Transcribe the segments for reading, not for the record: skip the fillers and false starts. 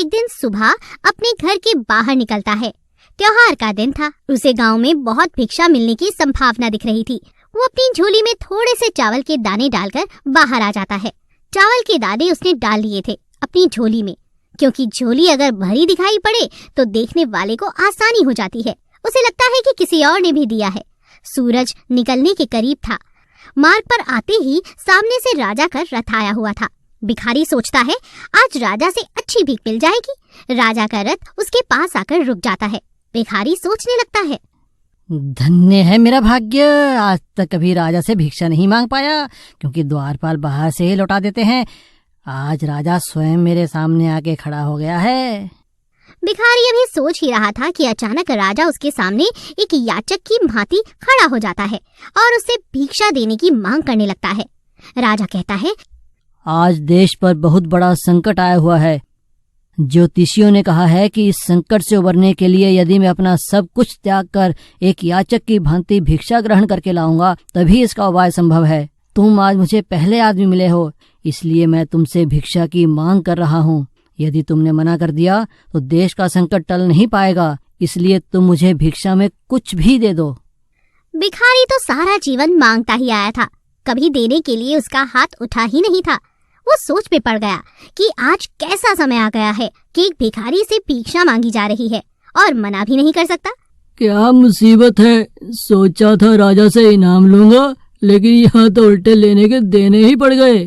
एक दिन सुबह अपने घर के बाहर निकलता है। त्योहार का दिन था। उसे गांव में बहुत भिक्षा मिलने की संभावना दिख रही थी। वो अपनी झोली में थोड़े से चावल के दाने डालकर बाहर आ जाता है। चावल के दाने उसने डाल लिए थे अपनी झोली में, क्योंकि झोली अगर भरी दिखाई पड़े तो देखने वाले को आसानी हो जाती है। उसे लगता है कि किसी और ने भी दिया है। सूरज निकलने के करीब था। मार्ग पर आते ही सामने से राजा का रथ आया हुआ था। भिखारी सोचता है आज राजा से अच्छी भीख मिल जाएगी। राजा का रथ उसके पास आकर रुक जाता है। भिखारी सोचने लगता है, धन्य है मेरा भाग्य, आज तक कभी राजा से भिक्षा नहीं मांग पाया, क्योंकि द्वारपाल बाहर से ही लौटा देते हैं। आज राजा स्वयं मेरे सामने आके खड़ा हो गया है। भिखारी अभी सोच ही रहा था कि अचानक राजा उसके सामने एक याचक की भांति खड़ा हो जाता है और उससे भिक्षा देने की मांग करने लगता है। राजा कहता है, आज देश पर बहुत बड़ा संकट आया हुआ है। ज्योतिषियों ने कहा है कि इस संकट से उबरने के लिए यदि मैं अपना सब कुछ त्याग कर एक याचक की भांति भिक्षा ग्रहण करके लाऊंगा तभी इसका उपाय संभव है। तुम आज मुझे पहले आदमी मिले हो, इसलिए मैं तुमसे भिक्षा की मांग कर रहा हूँ। यदि तुमने मना कर दिया तो देश का संकट टल नहीं पाएगा, इसलिए तुम मुझे भिक्षा में कुछ भी दे दो। भिखारी तो सारा जीवन मांगता ही आया था, कभी देने के लिए उसका हाथ उठा ही नहीं था। वो सोच में पड़ गया कि आज कैसा समय आ गया है कि एक भिखारी से भिक्षा मांगी जा रही है और मना भी नहीं कर सकता। क्या मुसीबत है, सोचा था राजा से इनाम लूंगा, लेकिन यहाँ तो उल्टे लेने के देने ही पड़ गए।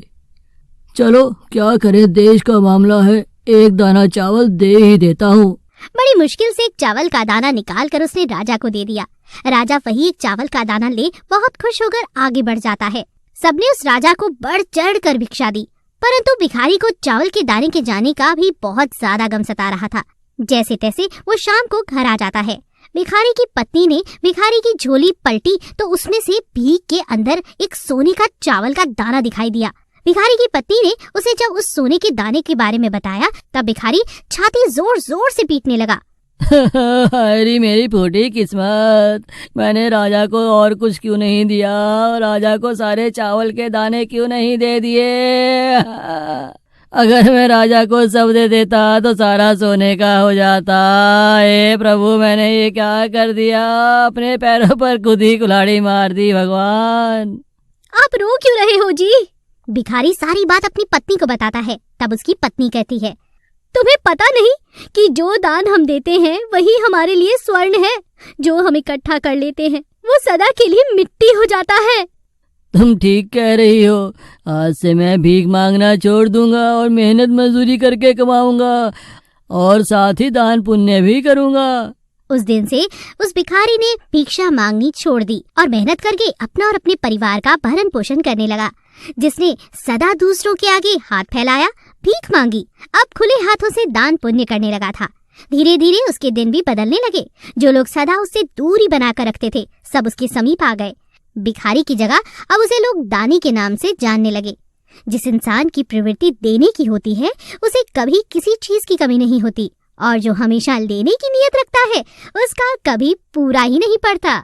चलो क्या करे, देश का मामला है, एक दाना चावल दे ही देता हूँ। बड़ी मुश्किल से एक चावल का दाना निकाल कर उसने राजा को दे दिया। राजा वही एक चावल का दाना ले बहुत खुश होकर आगे बढ़ जाता है। सबने उस राजा को बढ़ चढ़ कर भिक्षा दी, परंतु भिखारी को चावल के दाने के जाने का भी बहुत ज्यादा गम सता रहा था। जैसे तैसे वो शाम को घर आ जाता है। भिखारी की पत्नी ने भिखारी की झोली पलटी तो उसमें से भीख के अंदर एक सोने का चावल का दाना दिखाई दिया। भिखारी की पत्नी ने उसे जब उस सोने के दाने के बारे में बताया तब भिखारी छाती जोर जोर से पीटने लगा। अरे मेरी फूटी किस्मत, मैंने राजा को और कुछ क्यों नहीं दिया, राजा को सारे चावल के दाने क्यों नहीं दे दिए। अगर मैं राजा को सब दे देता तो सारा सोने का हो जाता। हे प्रभु, मैंने ये क्या कर दिया, अपने पैरों पर खुद ही कुल्हाड़ी मार दी। भगवान, आप रो क्यों रहे हो जी? भिखारी सारी बात अपनी पत्नी को बताता है। तब उसकी पत्नी कहती है, तुम्हें पता नहीं कि जो दान हम देते हैं वही हमारे लिए स्वर्ण है। जो हम इकट्ठा कर लेते हैं वो सदा के लिए मिट्टी हो जाता है। तुम ठीक कह रही हो, आज से मैं भीख मांगना छोड़ दूंगा और मेहनत मजदूरी करके कमाऊंगा और साथ ही दान पुण्य भी करूंगा। उस दिन से उस भिखारी ने भिक्षा मांगनी छोड़ दी और मेहनत करके अपना और अपने परिवार का भरण पोषण करने लगा। जिसने सदा दूसरों के आगे हाथ फैलाया, भीख मांगी, अब खुले हाथों से दान पुण्य करने लगा था। धीरे धीरे उसके दिन भी बदलने लगे। जो लोग सदा उससे दूरी बनाकर रखते थे सब उसके समीप आ गए। भिखारी की जगह अब उसे लोग दानी के नाम से जानने लगे। जिस इंसान की प्रवृत्ति देने की होती है उसे कभी किसी चीज की कमी नहीं होती, और जो हमेशा लेने की नियत रखता है उसका कभी पूरा ही नहीं पड़ता।